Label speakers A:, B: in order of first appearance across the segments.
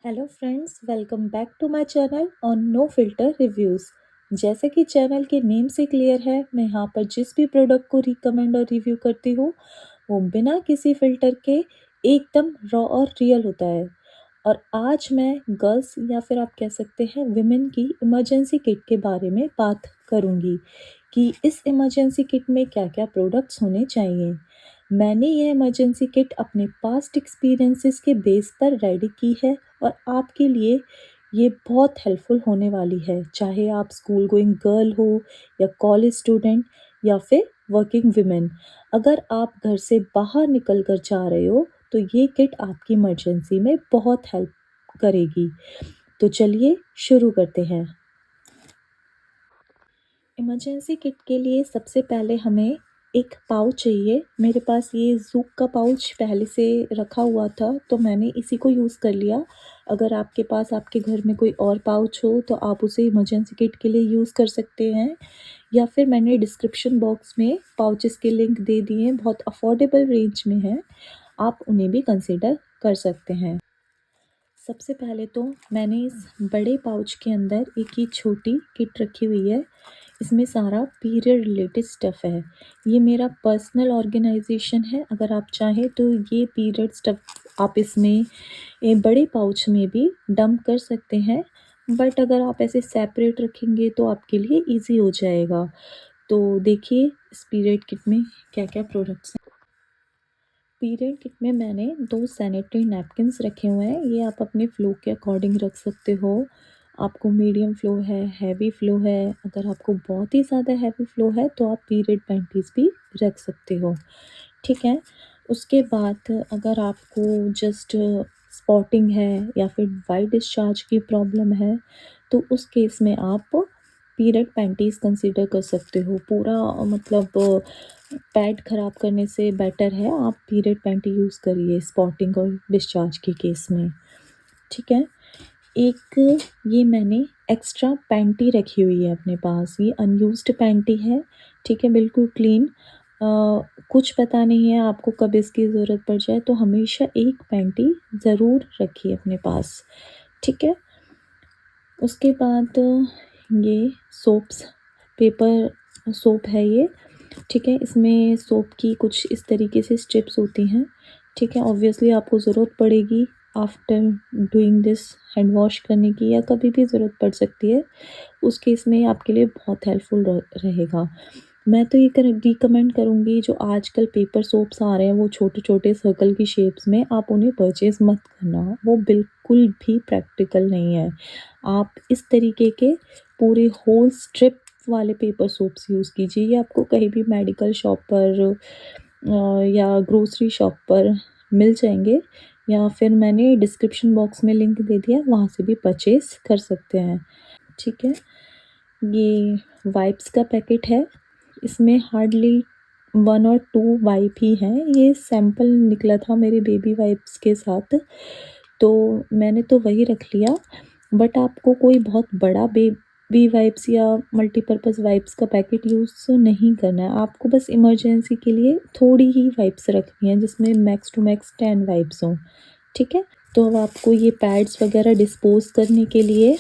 A: Hello friends, welcome back to my channel on no filter reviews. जैसे कि channel के name से clear है, मैं यहाँ पर जिस भी प्रोडक्ट को रिकमेंड और रिव्यू करती हूँ वो बिना किसी फिल्टर के एकदम रॉ और रियल होता है। और आज मैं गर्ल्स या फिर आप कह सकते हैं विमेन की इमरजेंसी किट के बारे में बात करूँगी कि इस इमरजेंसी किट में क्या क्या प्रोडक्ट्स होने चाहिए। मैंने ये इमरजेंसी किट अपने पास्ट एक्सपीरियंसेस के बेस पर रेडी की है और आपके लिए ये बहुत हेल्पफुल होने वाली है, चाहे आप स्कूल गोइंग गर्ल हो या कॉलेज स्टूडेंट या फिर वर्किंग वुमेन। अगर आप घर से बाहर निकल कर जा रहे हो तो ये किट आपकी इमरजेंसी में बहुत हेल्प करेगी। तो चलिए शुरू करते हैं। इमरजेंसी किट के लिए सबसे पहले हमें एक पाउच चाहिए। मेरे पास ये ज़ूक का पाउच पहले से रखा हुआ था तो मैंने इसी को यूज़ कर लिया। अगर आपके पास आपके घर में कोई और पाउच हो तो आप उसे इमरजेंसी किट के लिए यूज़ कर सकते हैं, या फिर मैंने डिस्क्रिप्शन बॉक्स में पाउचेस के लिंक दे दिए हैं, बहुत अफोर्डेबल रेंज में हैं, आप उन्हें भी कंसिडर कर सकते हैं। सबसे पहले तो मैंने इस बड़े पाउच के अंदर एक ही छोटी किट रखी हुई है। इसमें सारा पीरियड रिलेटेड स्टफ़ है। ये मेरा पर्सनल ऑर्गेनाइजेशन है। अगर आप चाहें तो ये पीरियड स्टफ़ आप इसमें बड़े पाउच में भी डंप कर सकते हैं, बट अगर आप ऐसे सेपरेट रखेंगे तो आपके लिए ईज़ी हो जाएगा। तो देखिए इस पीरियड किट में क्या-क्या प्रोडक्ट्स हैं। पीरियड किट में मैंने 2 सैनिटरी नैपकिन्स रखे हुए हैं। ये आप अपने फ़्लो के अकॉर्डिंग रख सकते हो। आपको मीडियम फ़्लो है, हैवी फ़्लो है, अगर आपको बहुत ही ज़्यादा हैवी फ़्लो है तो आप पीरियड पैंटीज़ भी रख सकते हो, ठीक है? उसके बाद अगर आपको जस्ट स्पॉटिंग है या फिर वाइट डिस्चार्ज की प्रॉब्लम है तो उस केस में आप पीरियड पैंटीज़ कंसीडर कर सकते हो। पूरा मतलब पैड ख़राब करने से बेटर है आप पीरियड पैंटी यूज़ करिए स्पॉटिंग और डिस्चार्ज के केस में, ठीक है? एक ये मैंने एक्स्ट्रा पैंटी रखी हुई है अपने पास। ये अनयूज्ड पैंटी है, ठीक है, बिल्कुल क्लीन। कुछ पता नहीं है आपको कब इसकी ज़रूरत पड़ जाए, तो हमेशा एक पैंटी ज़रूर रखिए अपने पास, ठीक है? उसके बाद ये सोप्स, पेपर सोप है ये, ठीक है? इसमें सोप की कुछ इस तरीके से स्ट्रिप्स होती हैं, ठीक है? ऑब्वियसली आपको ज़रूरत पड़ेगी after doing this hand wash करने की, या कभी भी ज़रूरत पड़ सकती है। उस केस में आपके लिए बहुत हेल्पफुल रहेगा। मैं तो ये रिकमेंड करूँगी, जो आजकल पेपर सोप्स आ रहे हैं वो छोटे-छोटे सर्कल की शेप्स में, आप उन्हें परचेज़ मत करना, वो बिल्कुल भी प्रैक्टिकल नहीं है। आप इस तरीके के पूरे होल स्ट्रिप वाले पेपर सोप्स यूज़ कीजिए। ये आपको कहीं भी मेडिकल शॉप पर या ग्रोसरी शॉप पर मिल जाएँगे, या फिर मैंने डिस्क्रिप्शन बॉक्स में लिंक दे दिया, वहाँ से भी परचेज़ कर सकते हैं, ठीक है? ये वाइप्स का पैकेट है। इसमें हार्डली 1 और 2 वाइप ही हैं। ये सैंपल निकला था मेरे बेबी वाइप्स के साथ, तो मैंने तो वही रख लिया। बट आपको कोई बहुत बड़ा बेबी वाइप्स या मल्टीपर्पज़ वाइप्स का पैकेट यूज़ नहीं करना है। आपको बस इमरजेंसी के लिए थोड़ी ही वाइप्स रखनी है, जिसमें मैक्स टू मैक्स 10 वाइप्स हों, ठीक है? तो अब आपको ये पैड्स वगैरह डिस्पोज़ करने के लिए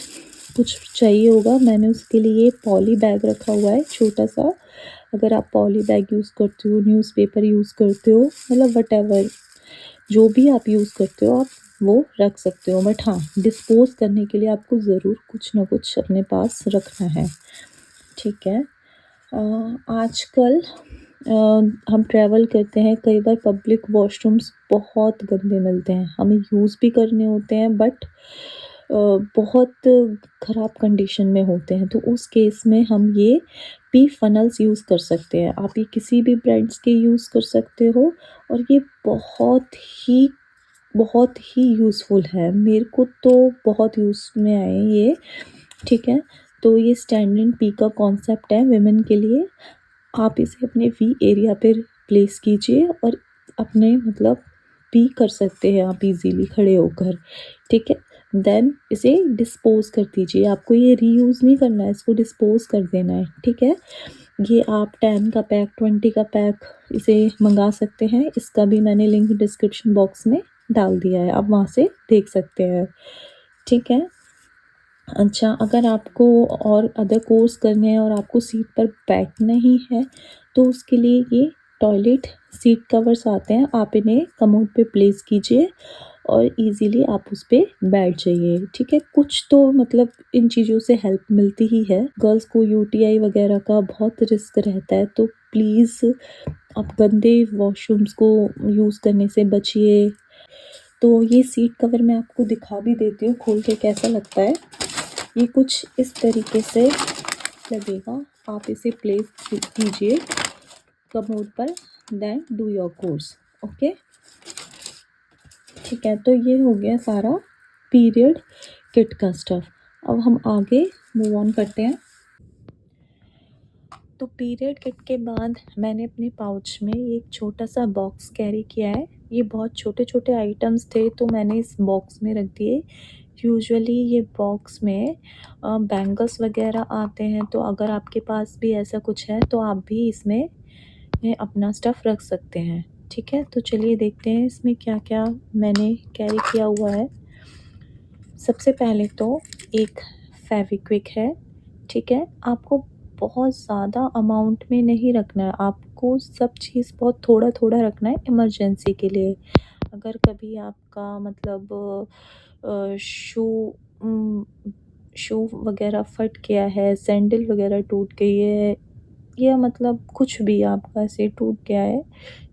A: कुछ चाहिए होगा। मैंने उसके लिए पॉली बैग रखा हुआ है छोटा-सा। अगर आप पॉली बैग यूज़ करते हो, न्यूज़पेपर यूज़ करते हो, मतलब व्हाटएवर जो भी आप यूज़ करते हो आप वो रख सकते हो। बट हाँ, डिस्पोज़ करने के लिए आपको ज़रूर कुछ ना कुछ अपने पास रखना है, ठीक है? आजकल हम ट्रैवल करते हैं, कई बार पब्लिक वॉशरूम्स बहुत गंदे मिलते हैं। हमें यूज़ भी करने होते हैं, बट बहुत ख़राब कंडीशन में होते हैं, तो उस केस में हम ये पी फनल्स यूज़ कर सकते हैं। आप ये किसी भी ब्रांड्स के यूज़ कर सकते हो और ये बहुत ही यूज़फुल है। मेरे को तो बहुत यूज़ में आए ये, ठीक है? तो ये स्टैंड पी का कॉन्सेप्ट है विमेन के लिए। आप इसे अपने वी एरिया पे प्लेस कीजिए और अपने मतलब पी कर सकते हैं आप इज़ीली खड़े होकर, ठीक है? देन इसे डिस्पोज़ कर दीजिए। आपको ये रीयूज़ नहीं करना है, इसको डिस्पोज़ कर देना है, ठीक है? ये आप 10 का पैक, 20 का पैक इसे मँगा सकते हैं। इसका भी मैंने लिंक डिस्क्रिप्शन बॉक्स में डाल दिया है, आप वहाँ से देख सकते हैं। ठीक है। अच्छा, अगर आपको और अदर कोर्स करने हैं और आपको सीट पर बैठना ही है, तो उसके लिए ये टॉयलेट सीट कवर्स आते हैं, आप इन्हें कमोड पे प्लेस कीजिए और इजीली आप उस पे बैठ जाइए। ठीक है, कुछ तो मतलब इन चीज़ों से हेल्प मिलती ही है। गर्ल्स को यूटीआई वगैरह का बहुत रिस्क रहता है, तो प्लीज़ आप गंदे वॉशरूम्स को यूज़ करने से बचिए। तो ये सीट कवर मैं आपको दिखा भी देती हूँ खोल के कैसा लगता है। ये कुछ इस तरीके से लगेगा, आप इसे प्लेस कीजिए कमोड पर, then do your course. Okay, ठीक है। तो ये हो गया सारा पीरियड किट का स्टफ। अब हम आगे मूव ऑन करते हैं। तो पीरियड किट के बाद मैंने अपने पाउच में एक छोटा सा बॉक्स कैरी किया है। ये बहुत छोटे छोटे आइटम्स थे तो मैंने इस बॉक्स में रख दिए। यूजुअली ये बॉक्स में बैंगल्स वगैरह आते हैं, तो अगर आपके पास भी ऐसा कुछ है तो आप भी इसमें अपना स्टफ़ रख सकते हैं। ठीक है, तो चलिए देखते हैं इसमें क्या क्या मैंने कैरी किया हुआ है। सबसे पहले तो एक फेविक्विक है। ठीक है, आपको बहुत ज़्यादा अमाउंट में नहीं रखना है, आपको सब चीज़ बहुत थोड़ा थोड़ा रखना है इमरजेंसी के लिए। अगर कभी आपका मतलब शू शू वगैरह फट गया है, सैंडल वगैरह टूट गई है, या मतलब कुछ भी आपका ऐसे टूट गया है,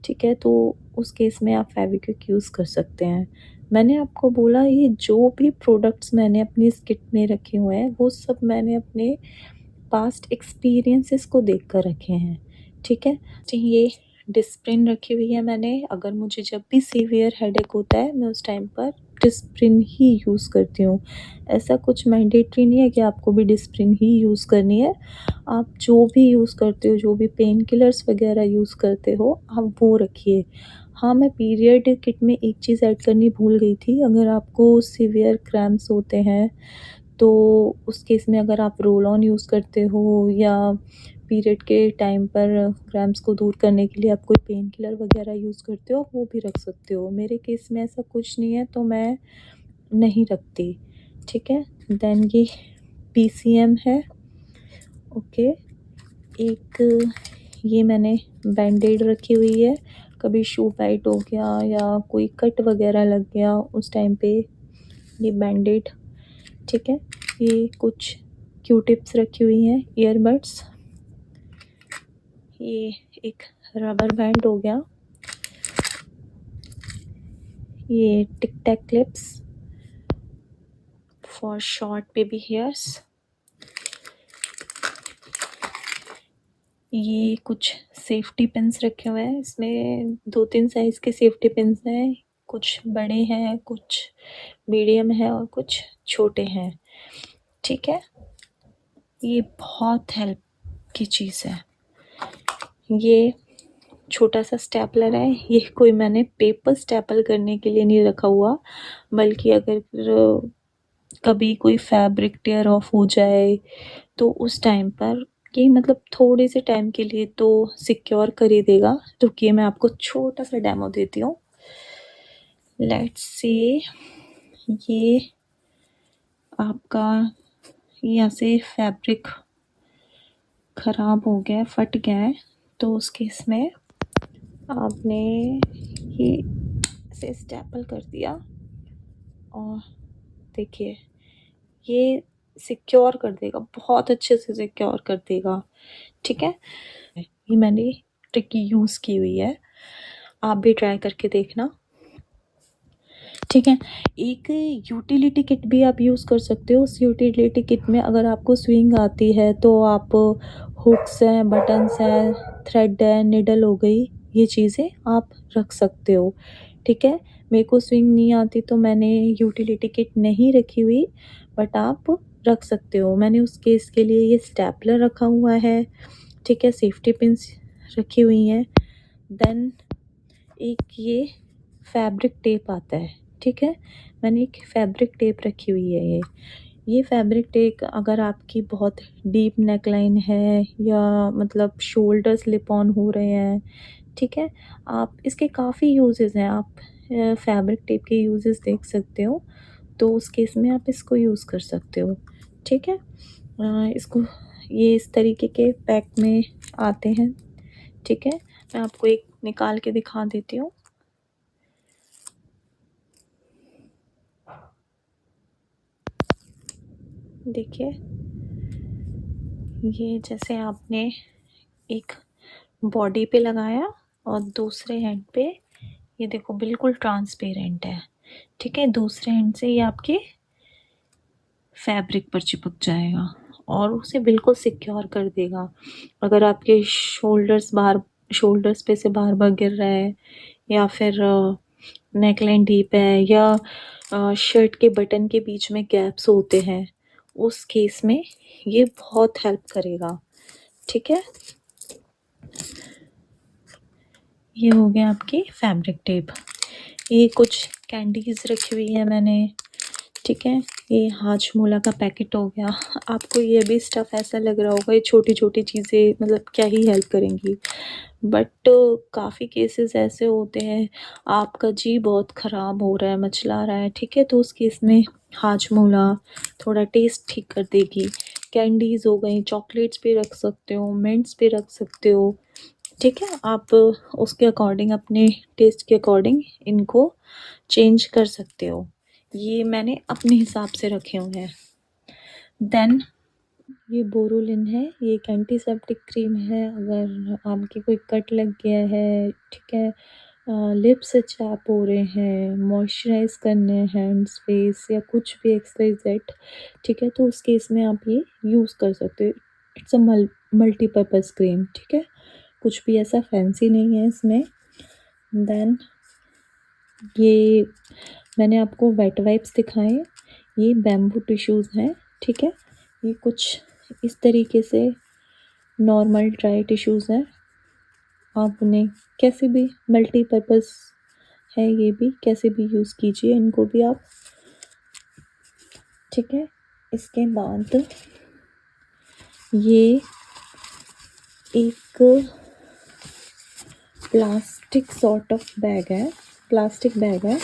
A: ठीक है, तो उस केस में आप फेविक्विक यूज़ कर सकते हैं। मैंने आपको बोला ये जो भी प्रोडक्ट्स मैंने अपनी इस किट में रखे हुए हैं वो सब मैंने अपने पास्ट एक्सपीरियंसेस को देख कर रखे हैं। ठीक है, तो ये डिस्प्रिन रखी हुई है मैंने। अगर मुझे जब भी सीवियर हेडेक होता है मैं उस टाइम पर डिस्प्रिन ही यूज़ करती हूँ। ऐसा कुछ मैंडेटरी नहीं है कि आपको भी डिस्प्रिन ही यूज़ करनी है। आप जो भी यूज़ करते हो, जो भी पेन किलर्स वगैरह यूज़ करते हो, आप वो रखिए। हाँ, मैं पीरियड किट में एक चीज़ ऐड करनी भूल गई थी। अगर आपको सीवियर क्रैम्प्स होते हैं तो उस केस में अगर आप रोल ऑन यूज़ करते हो या पीरियड के टाइम पर क्रैम्प्स को दूर करने के लिए आप कोई पेन किलर वगैरह यूज़ करते हो, आप वो भी रख सकते हो। मेरे केस में ऐसा कुछ नहीं है तो मैं नहीं रखती। ठीक है, देन ये पीसीएम है। ओके, एक ये मैंने बैंडेड रखी हुई है, कभी शू टाइट हो गया या कोई कट वगैरह लग गया उस टाइम पे ये बैंडेड। ठीक है, ये कुछ क्यू टिप्स रखी हुई हैं, ईयरबड्स, ये एक रबर बैंड हो गया, ये tic tac clips for short baby hairs, ये कुछ सेफ्टी पिन्स रखे हुए हैं। इसमें 2-3 साइज़ के सेफ्टी पिन्स हैं, कुछ बड़े हैं, कुछ मीडियम है और कुछ छोटे हैं। ठीक है, ये बहुत हेल्प की चीज़ है। ये छोटा सा स्टेपलर है, ये कोई मैंने पेपर स्टेपल करने के लिए नहीं रखा हुआ, बल्कि अगर कभी कोई फैब्रिक टेयर ऑफ हो जाए तो उस टाइम पर ये मतलब थोड़े से टाइम के लिए तो सिक्योर कर ही देगा। रुकिए मैं आपको छोटा सा डेमो देती हूँ। लेट्स सी, ये आपका यहाँ से फैब्रिक ख़राब हो गया है, फट गया है, तो उस केस में आपने ये इसे स्टेपल कर दिया और देखिए ये सिक्योर कर देगा, बहुत अच्छे से सिक्योर कर देगा। ठीक है, ये मैंने ट्रिक यूज़ की हुई है, आप भी ट्राई करके देखना। ठीक है, एक यूटिलिटी किट भी आप यूज़ कर सकते हो। उस यूटिलिटी किट में अगर आपको स्विंग आती है तो आप हुक्स हैं, बटन्स हैं, थ्रेड है, निडल हो गई, ये चीज़ें आप रख सकते हो। ठीक है, मेरे को स्विंग नहीं आती तो मैंने यूटिलिटी किट नहीं रखी हुई, बट आप रख सकते हो। मैंने उस केस के लिए ये स्टेपलर रखा हुआ है। ठीक है, सेफ्टी पिन्स रखी हुई हैं। देन एक ये फैब्रिक टेप आता है। ठीक है, मैंने एक फैब्रिक टेप रखी हुई है। ये फैब्रिक टेप अगर आपकी बहुत डीप नेकलाइन है या मतलब शोल्डर स्लिप ऑन हो रहे हैं, ठीक है, आप इसके काफ़ी यूजेस हैं, आप फैब्रिक टेप के यूजेस देख सकते हो। तो उस केस में आप इसको यूज़ कर सकते हो, ठीक है। इसको ये इस तरीके के पैक में आते हैं, ठीक है। मैं आपको एक निकाल के दिखा देती हूँ। देखिए, ये जैसे आपने एक बॉडी पे लगाया और दूसरे हैंड पे ये देखो बिल्कुल ट्रांसपेरेंट है, ठीक है। दूसरे हैंड से ये आपके फैब्रिक पर चिपक जाएगा और उसे बिल्कुल सिक्योर कर देगा। अगर आपके शोल्डर्स पे से बार-बार गिर रहा है या फिर नेकलाइन डीप है या शर्ट के बटन के बीच में गैप्स होते हैं, उस केस में ये बहुत हेल्प करेगा, ठीक है। ये हो गया आपकी फैब्रिक टेप। ये कुछ कैंडीज़ रखी हुई है मैंने, ठीक है। ये हाजमोला का पैकेट हो गया। आपको ये भी स्टफ़ ऐसा लग रहा होगा ये छोटी-छोटी चीज़ें मतलब क्या ही हेल्प करेंगी, बट काफ़ी केसेस ऐसे होते हैं आपका जी बहुत ख़राब हो रहा है, मचला रहा है, ठीक है। तो उस केस में हाजमोला थोड़ा टेस्ट ठीक कर देगी। कैंडीज़ हो गई, चॉकलेट्स पे रख सकते हो, मिंट्स पे रख सकते हो, ठीक है। आप उसके अकॉर्डिंग अपने टेस्ट के अकॉर्डिंग इनको चेंज कर सकते हो। ये मैंने अपने हिसाब से रखे हुए हैं। देन ये बोरोलिन है, ये एक एंटीसेप्टिक क्रीम है। अगर आपकी कोई कट लग गया है, ठीक है, लिप्स चैप हो रहे हैं, मॉइस्चराइज़ करने हैं हैंड्स, फेस या कुछ भी एक्स-वाई-ज़ेड, ठीक है, तो उस केस में आप ये यूज़ कर सकते हो। इट्स अ मल्टीपर्पज़ क्रीम, ठीक है, कुछ भी ऐसा फैंसी नहीं है इसमें। देन ये मैंने आपको वेट वाइप्स दिखाए, ये बैम्बू टिश्यूज़ हैं, ठीक है। ये कुछ इस तरीके से नॉर्मल ड्राई टिश्यूज़ हैं। आप उन्हें कैसे भी मल्टीपर्पज़ है, ये भी कैसे भी यूज़ कीजिए इनको भी आप, ठीक है। इसके बाद ये एक प्लास्टिक सॉर्ट ऑफ बैग है, प्लास्टिक बैग है,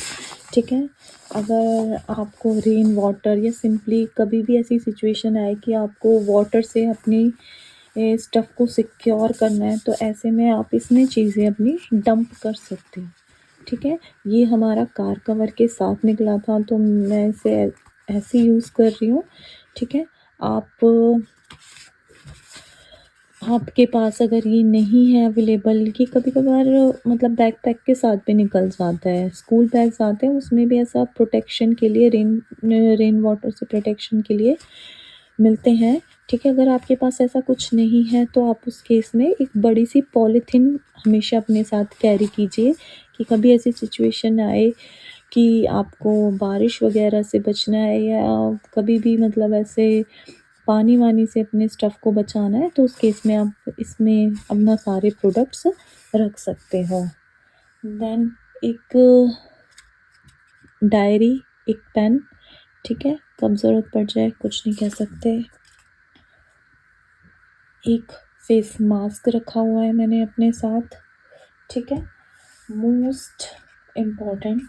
A: ठीक है। अगर आपको रेन वाटर या सिंपली कभी भी ऐसी सिचुएशन आए कि आपको वाटर से अपनी स्टफ़ को सिक्योर करना है, तो ऐसे में आप इसमें चीज़ें अपनी डंप कर सकते हो, ठीक है। ये हमारा कार कवर के साथ निकला था तो मैं इसे ऐसे यूज़ कर रही हूँ, ठीक है। आपके पास अगर ये नहीं है अवेलेबल, कि कभी-कभार मतलब बैकपैक के साथ भी निकल जाता है, स्कूल बैग्स आते हैं उसमें भी ऐसा प्रोटेक्शन के लिए रेन वाटर से प्रोटेक्शन के लिए मिलते हैं, ठीक है। अगर आपके पास ऐसा कुछ नहीं है तो आप उस केस में एक बड़ी-सी पॉलीथीन हमेशा अपने साथ कैरी कीजिए कि कभी ऐसी सिचुएशन आए कि आपको बारिश वग़ैरह से बचना है या कभी भी मतलब ऐसे पानी-वानी से अपने स्टफ़ को बचाना है, तो उस केस में आप इसमें अपना सारे प्रोडक्ट्स रख सकते हो। देन एक डायरी, एक पेन, ठीक है, कब ज़रूरत पड़ जाए कुछ नहीं कह सकते। एक फेस मास्क रखा हुआ है मैंने अपने साथ, ठीक है। Most important,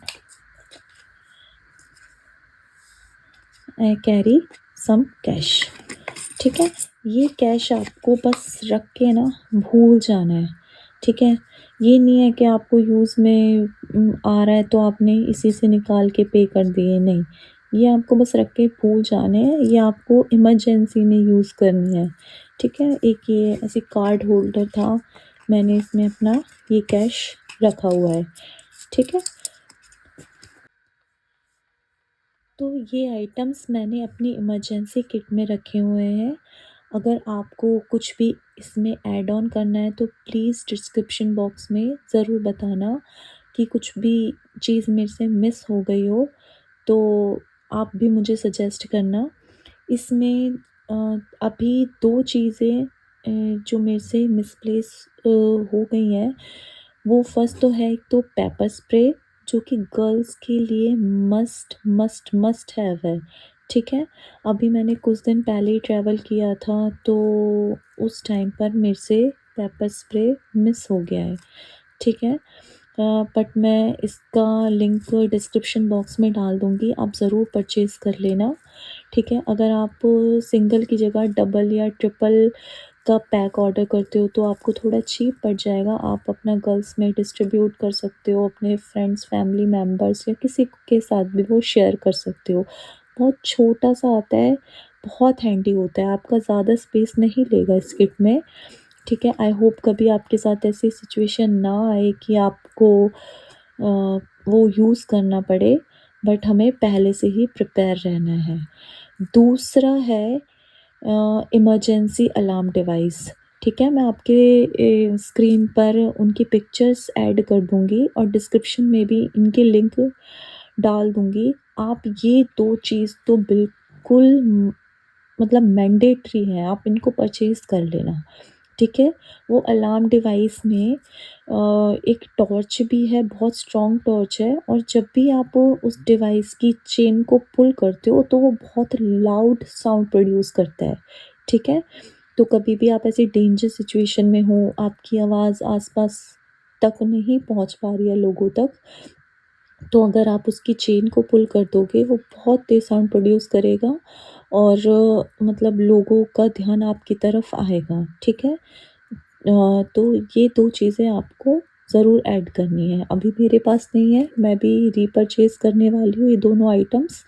A: I carry some cash, ठीक है। ये कैश आपको बस रख के ना भूल जाना है, ठीक है। ये नहीं है कि आपको यूज़ में आ रहा है तो आपने इसी से निकाल के पे कर दिए, नहीं। ये आपको बस रख के भूल जाने हैं, ये आपको इमरजेंसी में यूज़ करनी है, ठीक है। एक ये ऐसे कार्ड होल्डर था, मैंने इसमें अपना ये कैश रखा हुआ है, ठीक है। तो ये आइटम्स मैंने अपनी इमरजेंसी किट में रखे हुए हैं। अगर आपको कुछ भी इसमें ऐड ऑन करना है तो प्लीज़ डिस्क्रिप्शन बॉक्स में ज़रूर बताना कि कुछ भी चीज़ मेरे से मिस हो गई हो, तो आप भी मुझे सजेस्ट करना। इसमें अभी 2 चीज़ें जो मेरे से मिसप्लेस हो गई हैं, वो फर्स्ट तो है, एक तो पेपर स्प्रे जो कि गर्ल्स के लिए मस्ट मस्ट मस्ट हैव है, ठीक है। अभी मैंने कुछ दिन पहले ही ट्रैवल किया था तो उस टाइम पर मेरे से पेपर स्प्रे मिस हो गया है, ठीक है। बट मैं इसका लिंक डिस्क्रिप्शन बॉक्स में डाल दूँगी, आप ज़रूर परचेज़ कर लेना, ठीक है। अगर आप सिंगल की जगह डबल या ट्रिपल का पैक ऑर्डर करते हो तो आपको थोड़ा चीप पड़ जाएगा। आप अपना गर्ल्स में डिस्ट्रीब्यूट कर सकते हो, अपने फ्रेंड्स, फैमिली मेम्बर्स या किसी के साथ भी वो शेयर कर सकते हो। बहुत छोटा-सा आता है, बहुत हैंडी होता है, आपका ज़्यादा स्पेस नहीं लेगा इस किट में, ठीक है। आई होप कभी आपके साथ ऐसी सिचुएशन ना आए कि आपको वो यूज़ करना पड़े, बट हमें पहले से ही प्रिपेयर रहना है। दूसरा है इमरजेंसी अलार्म डिवाइस, ठीक है। मैं आपके स्क्रीन पर उनकी पिक्चर्स ऐड कर दूँगी और डिस्क्रिप्शन में भी इनके लिंक डाल दूँगी। आप ये 2 चीज़ तो बिल्कुल मतलब मैंडेटरी है, आप इनको परचेज़ कर लेना, ठीक है। वो अलार्म डिवाइस में एक टॉर्च भी है, बहुत स्ट्रॉन्ग टॉर्च है, और जब भी आप उस डिवाइस की चेन को पुल करते हो तो वो बहुत लाउड साउंड प्रोड्यूस करता है, ठीक है। तो कभी भी आप ऐसी डेंजर सिचुएशन में हो, आपकी आवाज़ आस-पास तक नहीं पहुँच पा रही है लोगों तक, तो अगर आप उसकी चेन को पुल कर दोगे, वो बहुत तेज़ साउंड प्रोड्यूस करेगा और मतलब लोगों का ध्यान आपकी तरफ आएगा, ठीक है। तो ये 2 चीज़ें आपको ज़रूर ऐड करनी है। अभी मेरे पास नहीं है, मैं भी रीपरचेज़ करने वाली हूँ ये दोनों आइटम्स,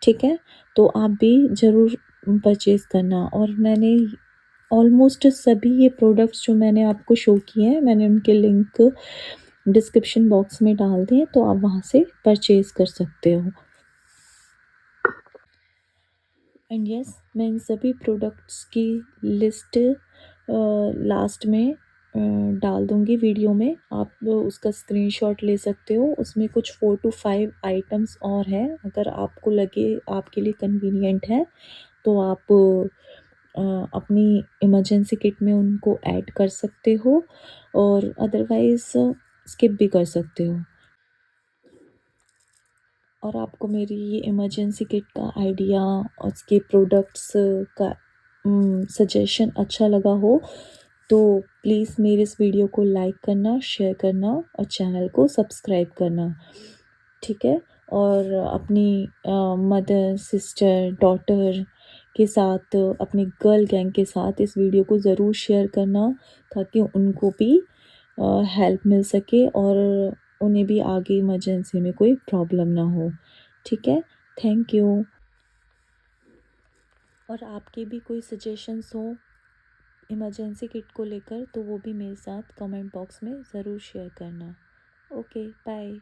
A: ठीक है। तो आप भी ज़रूर परचेज़ करना। और मैंने ऑलमोस्ट सभी ये प्रोडक्ट्स जो मैंने आपको शो किए हैं, मैंने उनके लिंक डिस्क्रिप्शन बॉक्स में डाल दिए, तो आप वहाँ से परचेज़ कर सकते हो। एंड यस, मैं इन सभी प्रोडक्ट्स की लिस्ट लास्ट में डाल दूँगी वीडियो में, आप उसका स्क्रीनशॉट ले सकते हो। उसमें कुछ 4 टू 5 आइटम्स और हैं, अगर आपको लगे आपके लिए कन्वीनियंट है तो आप अपनी इमरजेंसी किट में उनको ऐड कर सकते हो और अदरवाइज़ स्किप भी कर सकते हो। और आपको मेरी ये इमरजेंसी किट का आइडिया और उसके प्रोडक्ट्स का सजेशन अच्छा लगा हो तो प्लीज़ मेरे इस वीडियो को लाइक करना, शेयर करना और चैनल को सब्सक्राइब करना, ठीक है। और अपनी मदर, सिस्टर, डॉटर के साथ, अपनी गर्ल गैंग के साथ इस वीडियो को ज़रूर शेयर करना, ताकि उनको भी हेल्प मिल सके और उन्हें भी आगे इमरजेंसी में कोई प्रॉब्लम ना हो, ठीक है। Thank you. और आपके भी कोई सजेशंस हो इमरजेंसी किट को लेकर तो वो भी मेरे साथ कमेंट बॉक्स में ज़रूर शेयर करना। Okay, bye.